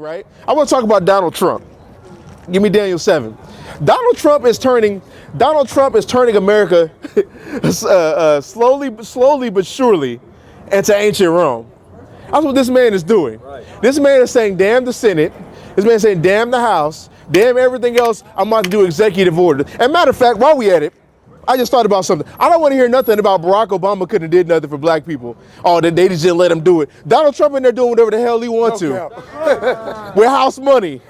right? I want to talk about Donald Trump. Give me Daniel 7. Donald Trump is turning America slowly but surely into ancient Rome. That's what this man is doing. Right. This man is saying, damn the Senate. This man is saying, damn the House. Damn everything else. I'm about to do executive order. And matter of fact, while we at it, I just thought about something. I don't want to hear nothing about Barack Obama couldn't have did nothing for black people. Oh, they just didn't let him do it. Donald Trump in there doing whatever the hell he wants to. With house money.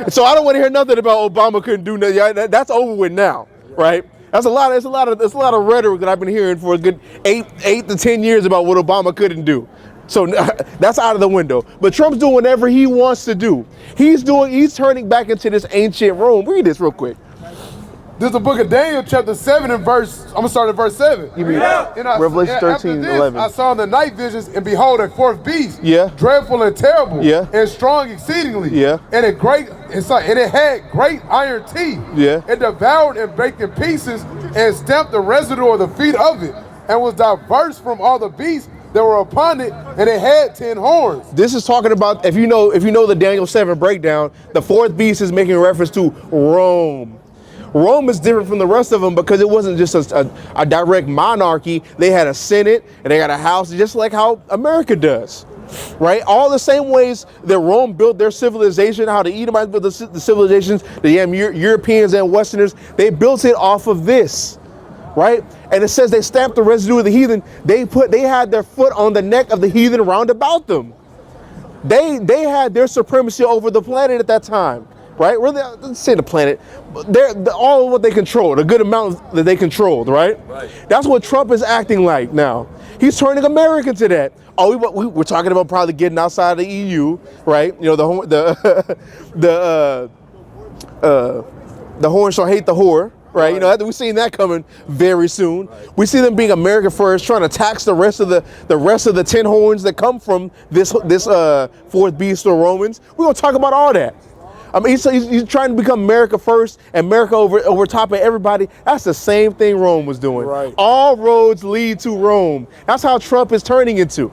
So I don't want to hear nothing about Obama couldn't do nothing. That's over with now, right? That's a lot of rhetoric that I've been hearing for a good 8 to 10 years about what Obama couldn't do. So that's out of the window. But Trump's doing whatever he wants to do. He's turning back into this ancient Rome. Read this real quick. This is the book of Daniel, chapter 7 and verse, I'm going to start at verse 7. Revelation 13, 11. I saw in the night visions, and behold, a fourth beast, dreadful and terrible, and strong exceedingly, and it had great iron teeth. It devoured and baked in pieces, and stamped the residue of the feet of it, and was diverse from all the beasts that were upon it, and it had 10 horns. This is talking about, if you know the Daniel 7 breakdown, the fourth beast is making reference to Rome. Rome is different from the rest of them because it wasn't just a direct monarchy. They had a Senate and they got a House, just like how America does, right? All the same ways that Rome built their civilization, how the Edomites built the civilizations, the Europeans and Westerners, they built it off of this, right? And it says they stamped the residue of the heathen. They had their foot on the neck of the heathen round about them. They had their supremacy over the planet at that time. Right? Let's say the planet. They're all what they controlled, a good amount that they controlled, right? That's what Trump is acting like now. He's turning America to that. Oh, we're talking about probably getting outside of the EU, right? You know, the horn shall hate the whore, right? You know, we've seen that coming very soon. We see them being America first, trying to tax the rest of the 10 horns that come from this fourth beast or Romans. We're gonna talk about all that. I mean, he's trying to become America first, and America over top of everybody. That's the same thing Rome was doing. Right. All roads lead to Rome. That's how Trump is turning into,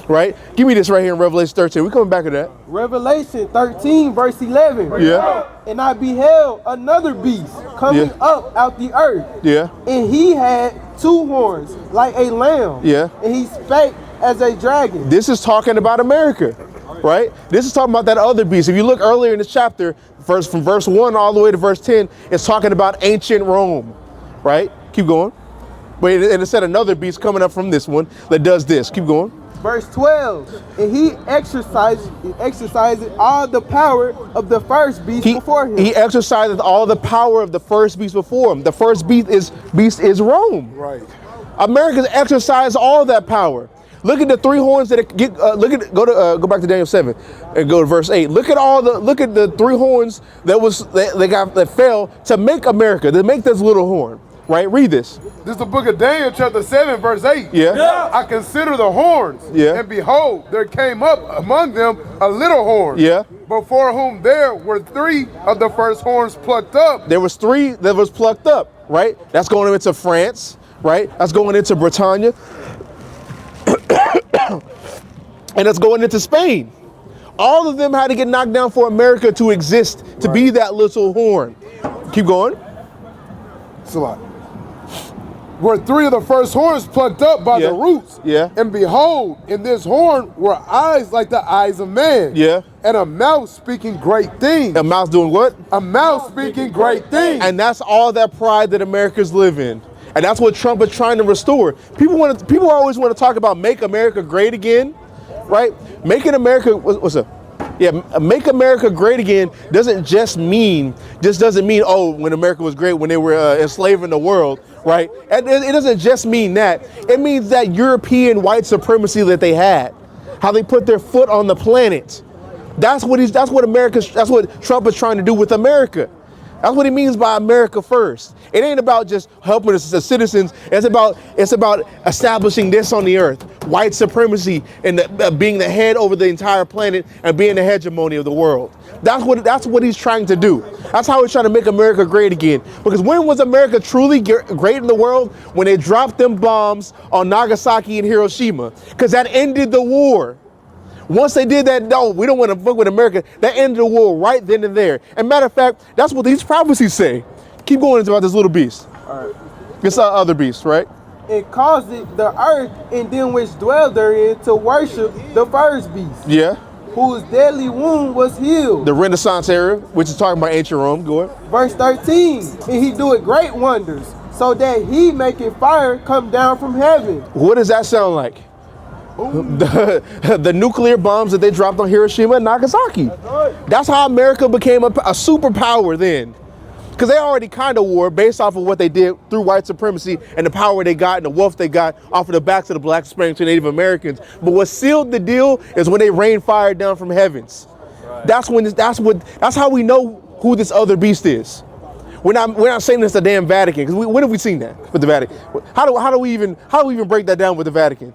right? Give me this right here in Revelation 13. We're coming back to that. Revelation 13, verse 11. Yeah. And I beheld another beast coming up out the earth. Yeah. And he had 2 horns like a lamb. Yeah. And he spake as a dragon. This is talking about America. Right? This is talking about that other beast. If you look earlier in this chapter, from verse 1 all the way to verse 10, it's talking about ancient Rome. Right? Keep going. Wait, and it said another beast coming up from this one that does this. Keep going. Verse 12. And he exercises all the power of the first beast before him. He exercises all the power of the first beast before him. The first beast is Rome. Right. America's exercised all that power. Look at the 3 horns that get. Go back to Daniel 7 and go to verse 8. Look at the 3 horns that fell to make America, to make this little horn. Right? Read this. This is the book of Daniel, chapter 7, verse 8. Yeah. I consider the horns. Yeah. And behold, there came up among them a little horn. Yeah. Before whom there were 3 of the first horns plucked up. There was 3 that was plucked up. Right? That's going into France. Right? That's going into Britannia. And it's going into Spain. All of them had to get knocked down for America to exist, to be that little horn. Keep going. It's a lot. Were 3 of the first horns plucked up by the roots. Yeah. And behold, in this horn were eyes like the eyes of man. Yeah. And a mouth speaking great things. A mouth doing what? A mouth speaking great things. And that's all that pride that Americans live in. And that's what Trump is trying to restore. People always want to talk about make America great again, right? Making America, what's up? Yeah, make America great again doesn't mean, oh, when America was great, when they were enslaving the world, right? And it doesn't just mean that. It means that European white supremacy that they had, how they put their foot on the planet. That's what Trump is trying to do with America. That's what he means by America first. It ain't about just helping us as citizens. It's about establishing this on the earth, white supremacy, and being the head over the entire planet and being the hegemony of the world. That's what he's trying to do. That's how he's trying to make America great again. Because when was America truly great in the world? When they dropped them bombs on Nagasaki and Hiroshima, because that ended the war. Once they did that, no, we don't want to fuck with America. That ended the war right then and there. And matter of fact, that's what these prophecies say. Keep going about this little beast. All right. This other beast, right? It caused the earth and them which dwell therein to worship the first beast. Yeah. Whose deadly wound was healed. The Renaissance era, which is talking about ancient Rome. Go ahead. Verse 13. And he doeth great wonders, so that he maketh fire come down from heaven. What does that sound like? The nuclear bombs that they dropped on Hiroshima and Nagasaki. That's how America became a superpower then. Because they already kind of were based off of what they did through white supremacy and the power they got and the wealth they got off of the backs of the black, Hispanic, and Native Americans. But what sealed the deal is when they rained fire down from heavens. Right. That's how we know who this other beast is. We're not saying it's the damn Vatican, because when have we seen that with the Vatican? How do we even break that down with the Vatican?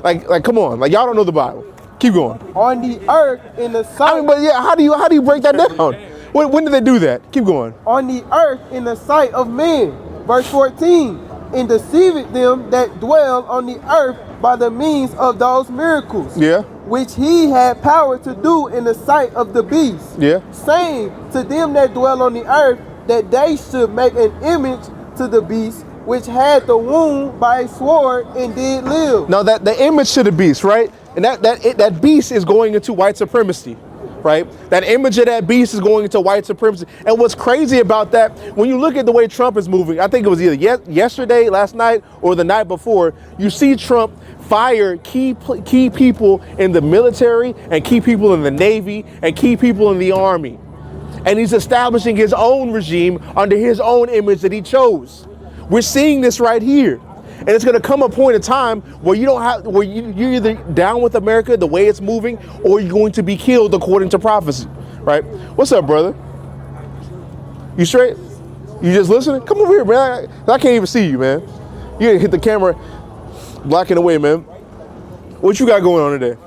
Like come on, like y'all don't know the Bible. Keep going. On the earth in the sight. I mean, but yeah, how do you break that down? When did they do that? Keep going. On the earth in the sight of men. Verse 14. And deceived them that dwell on the earth by the means of those miracles. Yeah. Which he had power to do in the sight of the beast. Yeah. Saying to them that dwell on the earth that they should make an image to the beast, which had the wound by a sword and did live. Now that the image to the beast, right? And that beast is going into white supremacy. Right? That image of that beast is going into white supremacy. And what's crazy about that, when you look at the way Trump is moving, I think it was either yesterday, last night, or the night before, you see Trump fire key people in the military and key people in the Navy and key people in the Army. And he's establishing his own regime under his own image that he chose. We're seeing this right here. And it's going to come a point in time where you're either down with America the way it's moving, or you're going to be killed according to prophecy, right? What's up, brother? You straight? You just listening? Come over here, man. I can't even see you, man. You gotta hit the camera, blocking away, man. What you got going on today?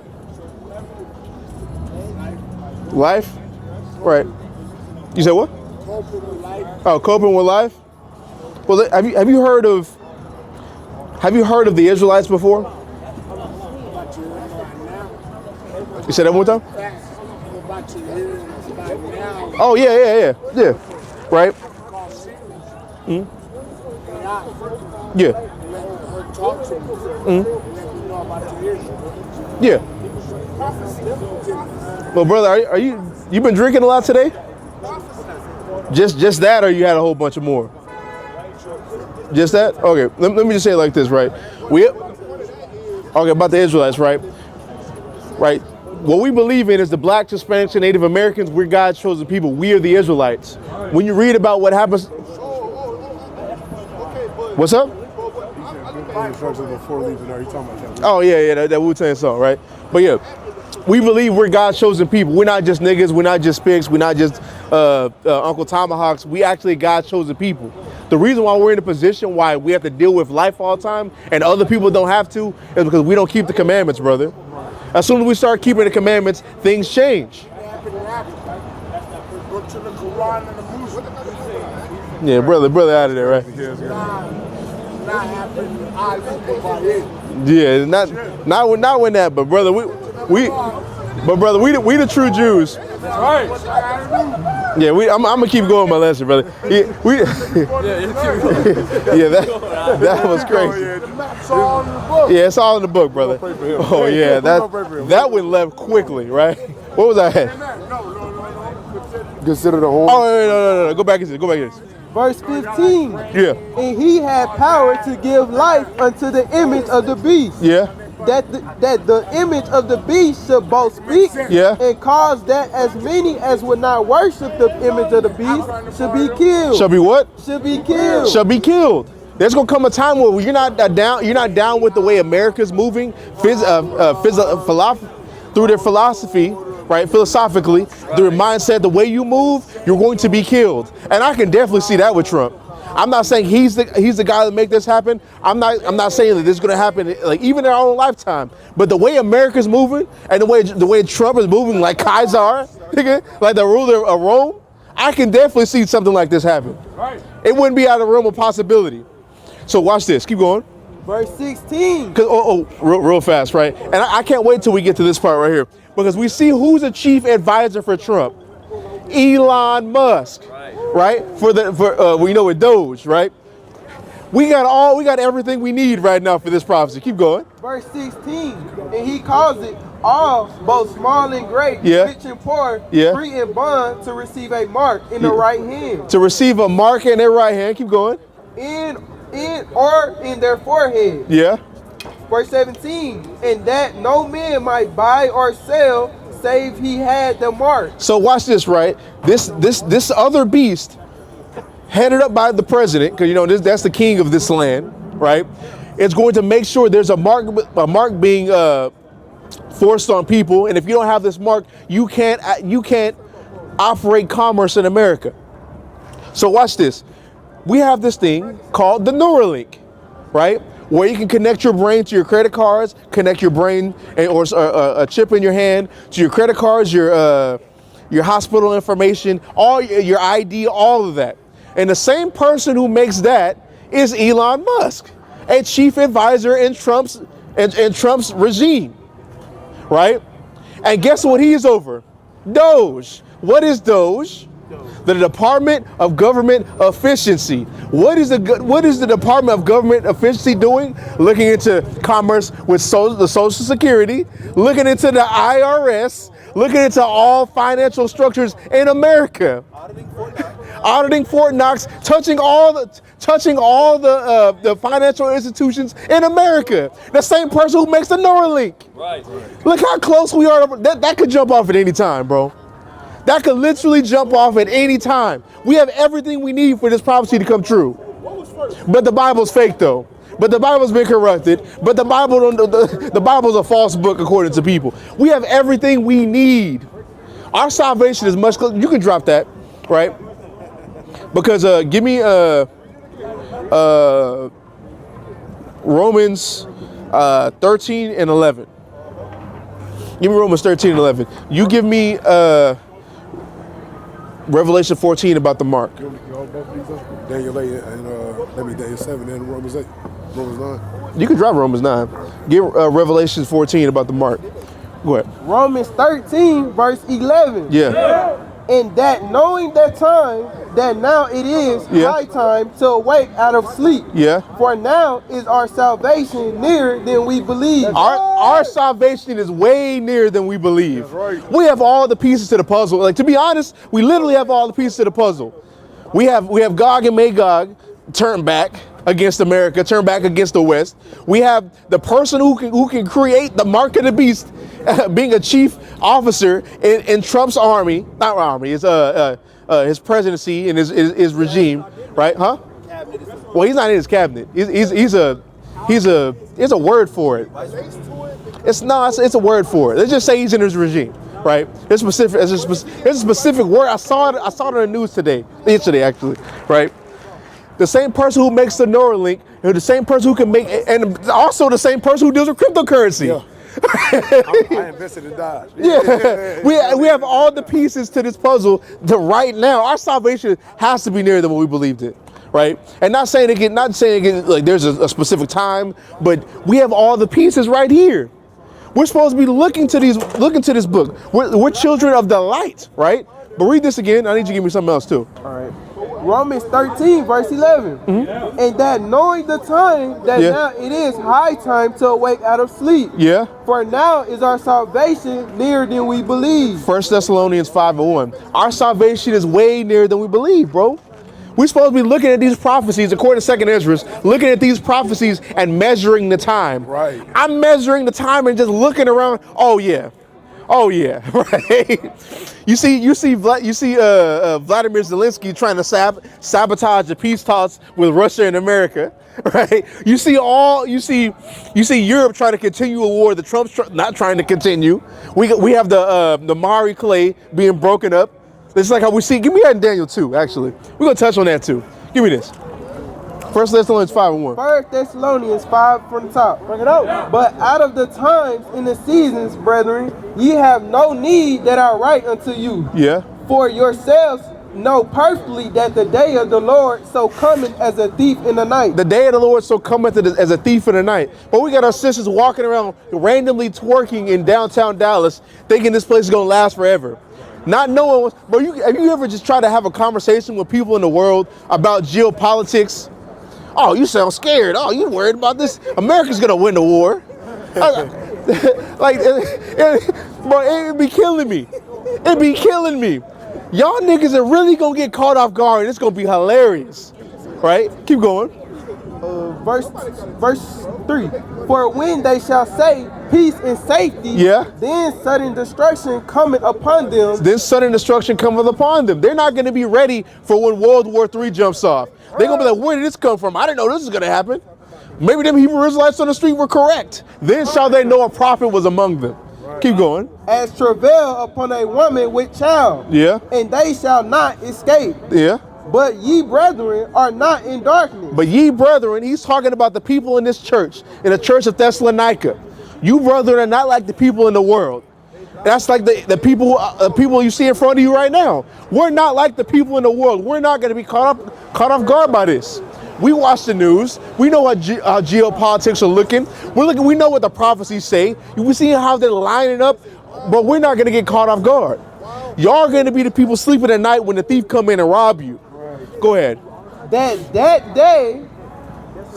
Life? Right. You said what? Coping with life. Oh, coping with life? Well, have you heard of the Israelites before? You said that one more time? Oh, yeah. Right? Mm. Yeah. Mm. Yeah. Well, brother, are you been drinking a lot today? Just that, or you had a whole bunch of more? Just that? Okay, let me just say it like this, right? Okay, about the Israelites, right? Right. What we believe in is the black, Hispanics, and Native Americans. We're God's chosen people. We are the Israelites. When you read about what happens... What's up? Oh, yeah, that Wu-Tang song, right? But yeah, we believe we're God's chosen people. We're not just niggas. We're not just pigs. We're not just Uncle Tomahawks. We actually God's chosen people. The reason why we're in a position why we have to deal with life all the time and other people don't have to is because we don't keep the commandments, brother. As soon as we start keeping the commandments, things change. Yeah, brother out of there, right? Yeah, not when that, but brother, we the true Jews. Right. Yeah, I'm gonna keep going my lesson, brother. Yeah, that was crazy. Yeah, it's all in the book, brother. Oh yeah, that went left quickly, right? What was I at? Consider the whole. Oh no. Go back to this. Verse 15. Yeah. And he had power to give life unto the image of the beast. Yeah. That the image of the beast should both speak, yeah, and cause that as many as would not worship the image of the beast should be killed. Shall be what? Should be killed. Shall be killed. There's gonna come a time where you're not down with the way America's moving, through their philosophy, right? Philosophically, their mindset, the way you move, you're going to be killed. And I can definitely see that with Trump. I'm not saying he's the guy that make this happen. I'm not saying that this is gonna happen like even in our own lifetime. But the way America's moving and the way Trump is moving, like Kaiser, like the ruler of Rome, I can definitely see something like this happen. Right. It wouldn't be out of the realm of possibility. So watch this. Keep going. Verse 16. Real fast, right? And I can't wait till we get to this part right here, because we see who's the chief advisor for Trump. Elon Musk, right? We know it Doge, right? We got everything we need right now for this prophecy. Keep going. Verse 16, and he calls it all, both small and great, rich and poor, free and bond, to receive a mark in the right hand. To receive a mark in their right hand. Keep going. In their forehead. Yeah. Verse 17, and that no man might buy or sell save he had the mark. So watch this, right? This other beast, headed up by the president, because that's the king of this land, right? It's going to make sure there's a mark being forced on people, and if you don't have this mark, you can't operate commerce in America. So watch this. We have this thing called the Neuralink, right? Where you can connect your brain to your credit cards, connect your brain or a chip in your hand to your credit cards, your hospital information, all your ID, all of that. And the same person who makes that is Elon Musk, a chief advisor in Trump's regime, right? And guess what he is over? Doge. What is Doge? The Department of Government Efficiency. What is the Department of Government Efficiency doing? Looking into commerce with the Social Security, looking into the IRS, looking into all financial structures in America. Auditing Fort Knox, touching all the financial institutions in America. The same person who makes the Neuralink. Right. Look how close we are. That could jump off at any time, bro. That could literally jump off at any time. We have everything we need for this prophecy to come true. But the Bible's fake, though. But the Bible's been corrupted. But the Bible's a false book according to people. We have everything we need. Our salvation is much closer. You can drop that, right? Because give me Romans 13 and 11. Give me Romans 13 and 11. You give me Revelation 14 about the mark. Daniel 8 and Daniel 7 and Romans 8, Romans 9. You can drop Romans 9. Give Revelation 14 about the mark. Go ahead. Romans 13 verse 11. Yeah. And that knowing that time, that now it is high time to awake out of sleep. Yeah. For now is our salvation nearer than we believe. Our salvation is way nearer than we believe. That's right. We have all the pieces to the puzzle. Like, to be honest, we literally have all the pieces to the puzzle. We have Gog and Magog turn back against America, turn back against the West. We have the person who can create the mark of the beast being a chief officer in Trump's army, not army, his presidency and his regime, right? Huh? Well, he's not in his cabinet. He's a word for it. It's a word for it. Let's just say he's in his regime, right? It's a specific word. I saw it on the news yesterday actually, right? The same person who makes the Neuralink, the same person who can make, and also the same person who deals with cryptocurrency. Yeah. I invested in Dodge. Yeah, we have all the pieces to this puzzle. Right now, our salvation has to be nearer than what we believed it, right? And not saying like there's a specific time, but we have all the pieces right here. We're supposed to be looking to this book. We're children of the light, right? But read this again. I need you to give me something else too. All right. Romans 13 verse 11. Mm-hmm. And that knowing the time, that now it is high time to awake out of sleep. Yeah. For now is our salvation nearer than we believe. 1 Thessalonians 5:1. Our salvation is way nearer than we believe, bro. We're supposed to be looking at these prophecies, according to 2nd Ezra, looking at these prophecies and measuring the time. Right. I'm measuring the time and just looking around. Oh yeah, right. You see Vladimir Zelensky trying to sabotage the peace talks with Russia and America, right? You see Europe trying to continue a war that Trump's not trying to continue. We have the Mari clay being broken up. It's like how we see. Give me that in Daniel 2. Actually, we're gonna touch on that too. Give me this. 1 Thessalonians 5:1. 1 Thessalonians 5 from the top. Bring it out. But out of the times and the seasons, brethren, ye have no need that I write unto you. Yeah. For yourselves know perfectly that the day of the Lord so coming as a thief in the night. The day of the Lord so cometh as a thief in the night. But we got our sisters walking around randomly twerking in downtown Dallas, thinking this place is gonna last forever. Not knowing, bro, have you ever just tried to have a conversation with people in the world about geopolitics? Oh, you sound scared. Oh, you worried about this? America's gonna win the war. Like, bro, it'd be killing me. It'd be killing me. Y'all niggas are really gonna get caught off guard, and it's gonna be hilarious, right? Keep going. Verse 3. For when they shall say peace and safety, then sudden destruction cometh upon them. Then sudden destruction cometh upon them. They're not going to be ready for when World War III jumps off. They're going to be like, where did this come from? I didn't know this was going to happen. Maybe them Hebrew Israelites on the street were correct. Then shall they know a prophet was among them. Keep going. As travail upon a woman with child. And they shall not escape. But ye brethren are not in darkness. But ye brethren, he's talking about the people in this church, in the church of Thessalonica. You brethren are not like the people in the world. That's like the people you see in front of you right now. We're not like the people in the world. We're not going to be caught off guard by this. We watch the news. We know how geopolitics are looking. We know what the prophecies say. We see how they're lining up, but we're not going to get caught off guard. Y'all are going to be the people sleeping at night when the thief come in and rob you. Go ahead. That day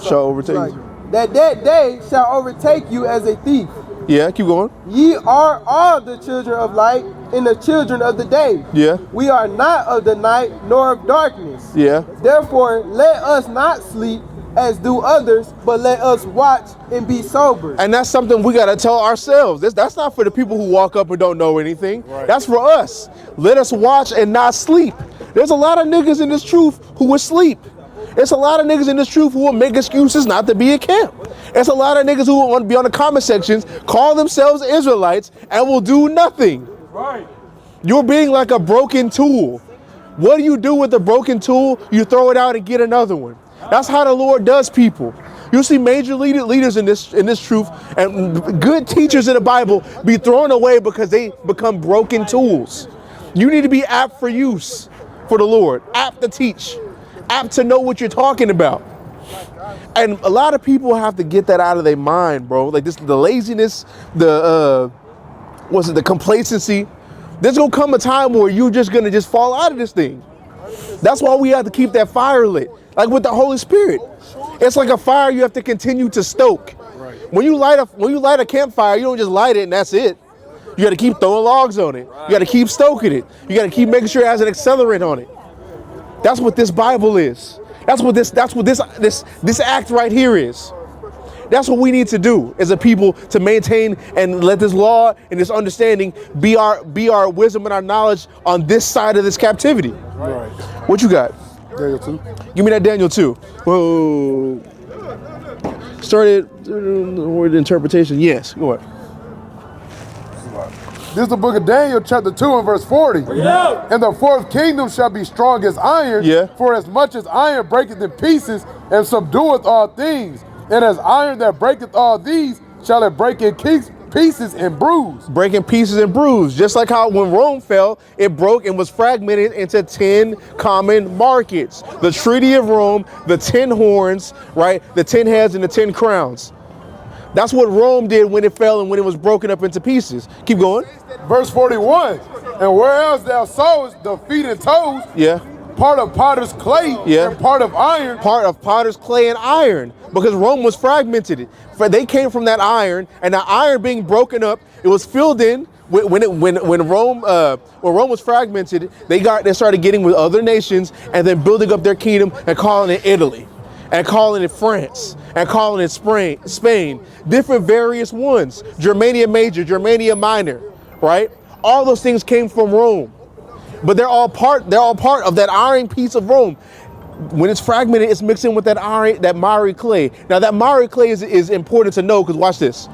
shall overtake you. That day shall overtake you as a thief. Yeah, keep going. Ye are all the children of light and the children of the day. Yeah. We are not of the night nor of darkness. Yeah. Therefore, let us not sleep as do others, but let us watch and be sober. And that's something we got to tell ourselves. That's not for the people who walk up and don't know anything. Right. That's for us. Let us watch and not sleep. There's a lot of niggas in this truth who will sleep. There's a lot of niggas in this truth who will make excuses not to be at camp. There's a lot of niggas who will want to be on the comment sections, call themselves Israelites, and will do nothing. Right. You're being like a broken tool. What do you do with a broken tool? You throw it out and get another one. That's how the Lord does people. You see major leaders in this truth and good teachers in the Bible be thrown away because they become broken tools. You need to be apt for use for the Lord, apt to teach, apt to know what you're talking about. And a lot of people have to get that out of their mind, bro. Like the laziness, the complacency. There's gonna come a time where you're just gonna just fall out of this thing. That's why we have to keep that fire lit. Like with the Holy Spirit. It's like a fire you have to continue to stoke. Right. When you light a campfire, you don't just light it and that's it. You got to keep throwing logs on it. You got to keep stoking it. You got to keep making sure it has an accelerant on it. That's what this Bible is. That's what this act right here is. That's what we need to do as a people to maintain and let this law and this understanding be our wisdom and our knowledge on this side of this captivity. Right. What you got? Daniel 2. Give me that Daniel 2. Whoa. Started word interpretation. Yes. Go ahead. This is the book of Daniel, chapter 2 and verse 40. Yeah. And the fourth kingdom shall be strong as iron, for as much as iron breaketh in pieces and subdueth all things. And as iron that breaketh all these, shall it break in pieces and bruise. Break in pieces and bruise. Just like how when Rome fell, it broke and was fragmented into 10 common markets. The Treaty of Rome, the 10 horns, right? The 10 heads and the 10 crowns. That's what Rome did when it fell and when it was broken up into pieces. Keep going. Verse 41. And whereas thou sawest the feet and toes, part of potter's clay and part of iron. Part of potter's clay and iron. Because Rome was fragmented. They came from that iron, and the iron being broken up, it was filled in. When Rome was fragmented, they started getting with other nations and then building up their kingdom and calling it Italy, and calling it France, and calling it Spain, different various ones. Germania Major, Germania Minor, right? All those things came from Rome, but they're all part of that iron piece of Rome. When it's fragmented, it's mixing with that iron, that miry clay. Now that miry clay is important to know, because watch this.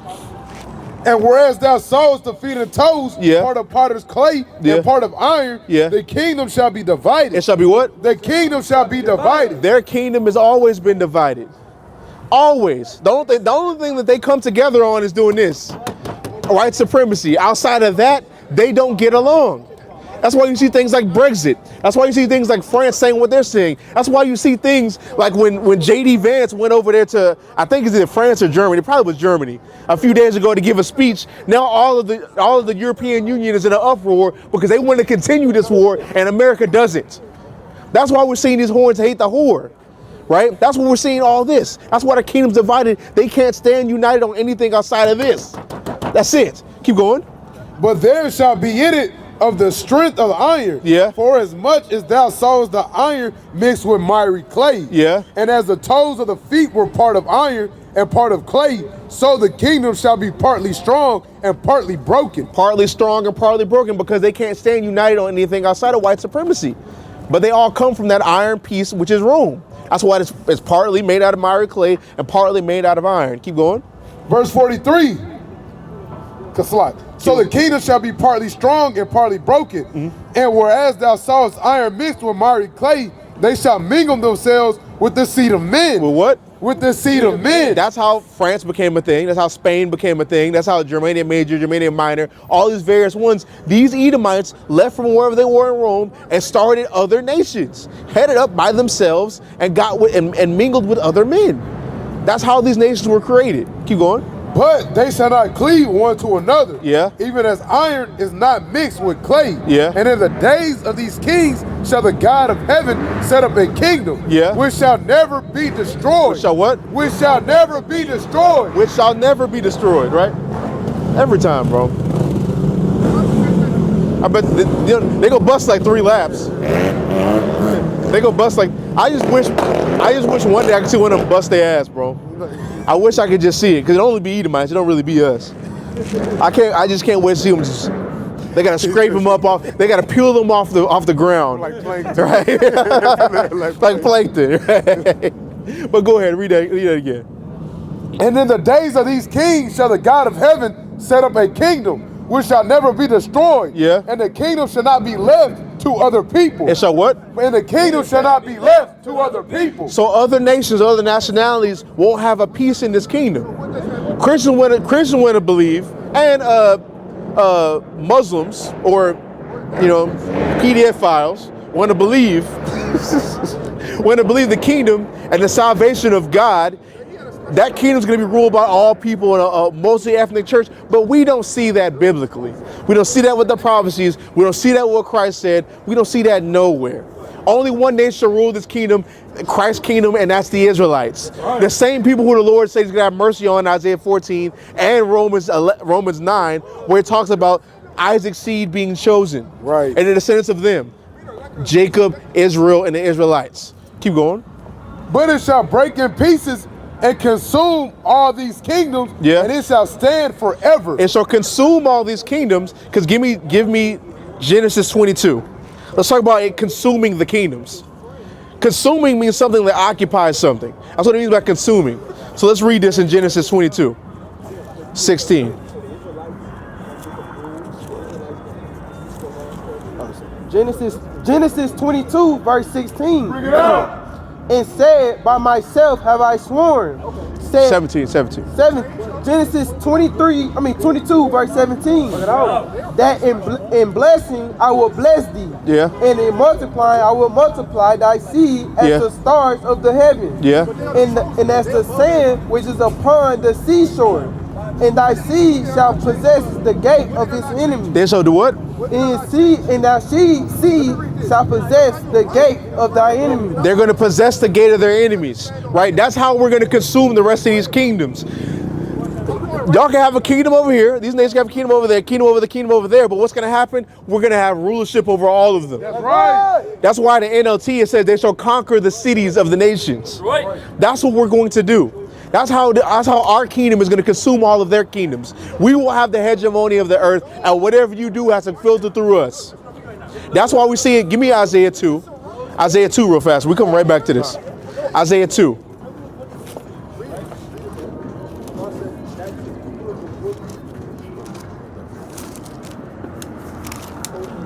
And whereas thou sawest the feet and toes, part of potter's clay and part of iron, the kingdom shall be divided. It shall be what? The kingdom shall be divided. Their kingdom has always been divided. Always. The only thing that they come together on is doing this. White supremacy. Outside of that, they don't get along. That's why you see things like Brexit. That's why you see things like France saying what they're saying. That's why you see things like when J.D. Vance went over there to, I think it's either France or Germany, it probably was Germany, a few days ago to give a speech. Now all of the European Union is in an uproar because they want to continue this war and America doesn't. That's why we're seeing these horns hate the whore. Right? That's what we're seeing all this. That's why the kingdom's divided. They can't stand united on anything outside of this. That's it. Keep going. But there shall be in it of the strength of iron. Yeah. For as much as thou sawest the iron mixed with miry clay. Yeah. And as the toes of the feet were part of iron and part of clay, so the kingdom shall be partly strong and partly broken. Partly strong and partly broken because they can't stand united on anything outside of white supremacy. But they all come from that iron piece, which is Rome. That's why it's partly made out of miry clay and partly made out of iron. Keep going. Verse 43. So the kingdom shall be partly strong and partly broken. And whereas thou sawest iron mixed with miry clay, they shall mingle themselves with the seed of men. With what? With the seed of men. That's how France became a thing. That's how Spain became a thing. That's how Germania Major, Germania Minor, all these various ones. These Edomites left from wherever they were in Rome and started other nations, headed up by themselves and got with and mingled with other men. That's how these nations were created. Keep going. But they shall not cleave one to another. Yeah. Even as iron is not mixed with clay. Yeah. And in the days of these kings shall the God of heaven set up a kingdom. Yeah. Which shall never be destroyed. Which shall what? Which shall never be destroyed. Which shall never be destroyed, right? Every time, bro. I bet they go bust like 3 laps. They go bust like, I just wish one day I could see one of them bust their ass, bro. I wish I could just see it, because it only be Edomites, it don't really be us. I just can't wait to see them just, they gotta scrape them up off, they gotta peel them off the ground. Like plankton. Right? Like plankton, right? But go ahead, read that again. And in the days of these kings shall the God of heaven set up a kingdom, which shall never be destroyed. Yeah. And the kingdom shall not be left to other people. And so what? And the kingdom shall not be left to other people. So other nations, other nationalities won't have a piece in this kingdom. Christians want to believe, and Muslims or PDF files want to believe the kingdom and the salvation of God. That kingdom's going to be ruled by all people in a multi-ethnic church, but we don't see that biblically. We don't see that with the prophecies. We don't see that with what Christ said. We don't see that nowhere. Only one nation shall rule this kingdom, Christ's kingdom, and that's the Israelites. The same people who the Lord says he's going to have mercy on in Isaiah 14 and Romans 9, where it talks about Isaac's seed being chosen. Right. And the descendants of them, Jacob, Israel, and the Israelites. Keep going. But it shall break in pieces and consume all these kingdoms, and it shall stand forever. It shall consume all these kingdoms, because give me Genesis 22. Let's talk about it consuming the kingdoms. Consuming means something that occupies something. That's what it means by consuming. So let's read this in Genesis 22, 16. Genesis 22, verse 16. Bring it out. And said, by myself have I sworn. Said, 17. Genesis 22, verse 17. That in blessing I will bless thee. Yeah. And in multiplying I will multiply thy seed as the stars of the heaven. Yeah. And as the sand which is upon the seashore. And thy seed shall possess the gate of his enemy. They shall do what? And thy seed shall possess the gate of thy enemy. They're going to possess the gate of their enemies, right? That's how we're going to consume the rest of these kingdoms. Y'all can have a kingdom over here. These nations can have a kingdom over there, kingdom over there. But what's going to happen? We're going to have rulership over all of them. That's right. That's why the NLT, it says they shall conquer the cities of the nations. Right. That's what we're going to do. That's how our kingdom is going to consume all of their kingdoms. We will have the hegemony of the earth, and whatever you do has to filter through us. That's why we see it. Give me Isaiah 2. Isaiah 2 real fast. We come right back to this. Isaiah 2.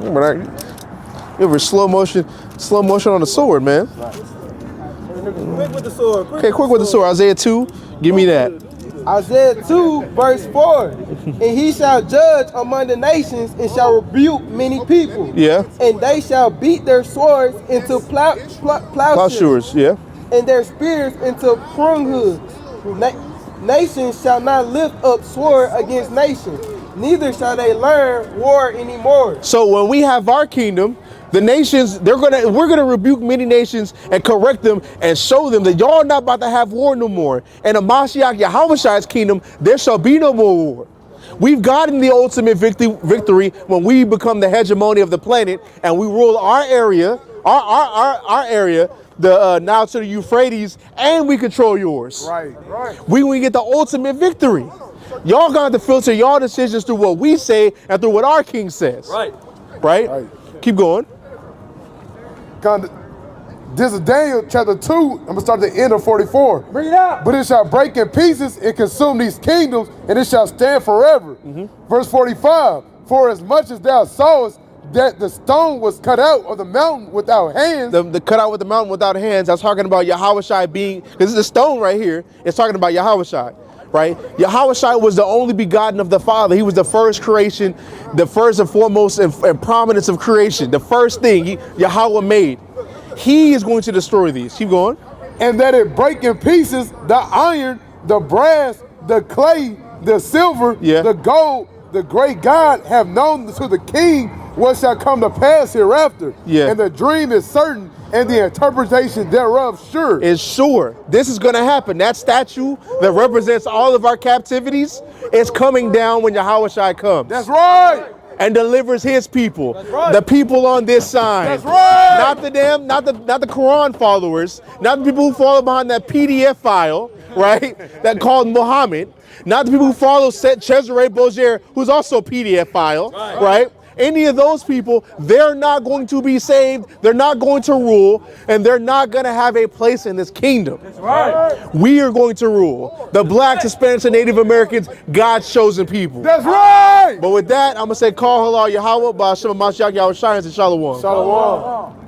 You ever slow motion on the sword, man. Quick with the sword. Okay, quick with the sword. Isaiah 2, give me that. Isaiah 2, verse 4. And he shall judge among the nations and shall rebuke many people. Yeah. And they shall beat their swords into plowshares. Yeah. And their spears into prune hoods. Nations shall not lift up sword against nations, neither shall they learn war anymore. So when we have our kingdom, the nations, we're gonna rebuke many nations and correct them and show them that y'all not about to have war no more. And in Mashiach Yahushai's kingdom, there shall be no more war. We've gotten the ultimate victory when we become the hegemony of the planet and we rule our area, our area, the now to the Euphrates, and we control yours. Right. We get the ultimate victory. Y'all got to filter y'all decisions through what we say and through what our king says. Right? Keep going. This is Daniel chapter 2. I'm going to start at the end of 44. Bring it out. But it shall break in pieces and consume these kingdoms, and it shall stand forever. Verse 45. For as much as thou sawest that the stone was cut out of the mountain without hands. The cut out with the mountain without hands, I was talking about Yahushai being, because this is a stone right here. It's talking about Yahushai. Right? Yahushua was the only begotten of the Father. He was the first creation, the first and foremost and prominence of creation. The first thing Yahweh made. He is going to destroy these. Keep going. And that it break in pieces the iron, the brass, the clay, the silver, the gold, the great God have known to the king what shall come to pass hereafter. And the dream is certain, and the interpretation thereof sure. Is sure. This is going to happen. That statue that represents all of our captivities is coming down when Yahushua comes. That's right. And delivers his people. That's right. The people on this side. That's right. Not the Quran followers, not the people who follow behind that PDF file, right? That called Muhammad. Not the people who follow Cesare Borgia, who's also a PDF file, right? Any of those people, they're not going to be saved, they're not going to rule, and they're not going to have a place in this kingdom. That's right. We are going to rule. The blacks, Hispanics, and Native Americans, God's chosen people. That's right. But with that, I'm going to say, call halal Yahweh, Ba'ashem Mashiach Yahushua, and Shalom. Shalom.